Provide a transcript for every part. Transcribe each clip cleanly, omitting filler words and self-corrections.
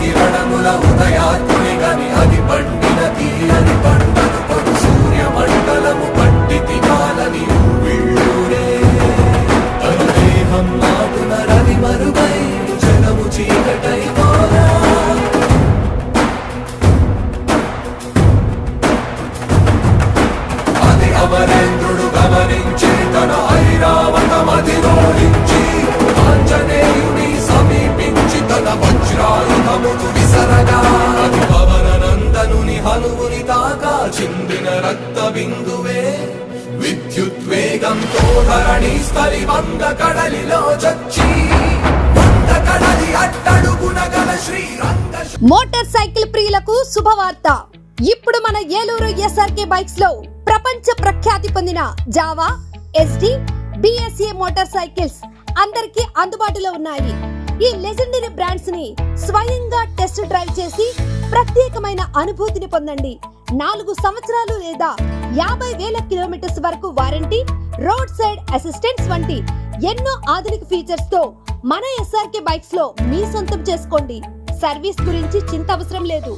కిరణముల ఉదయాత్ముని గని అది పండిన తీయని పంటను కొడు సూర్య మండలము పట్టి తినాలని వీళ్ళూరే తన దేహం మాటున రవి మరుగై జగము చీకటై పోరా అది అమరేంద్రుడు గమనించి తన ఐరావతమది రోహించి ఆంజనేయుని సమీపించి తన వజ్రాయుధమును విసరగా అది పవన నందనుని హనుముని తాకా చిందిన రక్త బిందువే విద్యుద్వేగంతో ధరణి స్థలి వంద కడలిలో చచ్చి వంద కడలి అట్టడుగున గల శ్రీరంగ. మోటార్ సైకిల్ ప్రియులకు శుభవార్త. ఇప్పుడు మన ఏలూరు ఎస్ఆర్కే బైక్స్ లో ప్రపంచ ప్రఖ్యాతి పొందిన Java, SD, BSA motor cycles అందరికీ అందుబాటులో ఉన్నాయి. ఈ లెజెండరీ బ్రాండ్స్ ని స్వయంగా టెస్ట్ డ్రైవ్ చేసి ప్రత్యేకమైన అనుభూతిని పొందండి. 4 సంవత్సరాలు లేదా 50,000 కిలోమీటర్స్ వరకు వారంటీ, రోడ్ సైడ్ అసిస్టెంట్స్ వంటి ఎన్నో ఆధునిక ఫీచర్స్ తో మన ఎస్ఆర్కే బైక్స్ లో మీ సొంతం చేసుకోండి. సర్వీస్ గురించి చింత అవసరం లేదు.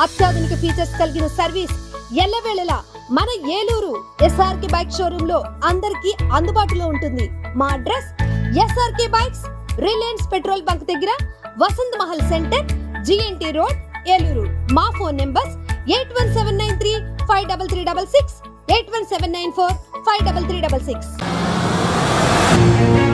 అత్యాధునిక ఫీచర్స్ కలిగిన సర్వీస్ ఎల్లవేళలా మన ఏలూరు ఎస్ఆర్కే బైక్ షోరూమ్ లో అందరికీ అందుబాటులో ఉంటుంది. మా address SRK bikes, Reliance petrol bunk దగ్గర, Vasant Mahal centre, GNT road, Eluru. మా ఫోన్ నెంబర్స్ 8179353366, 8179453366.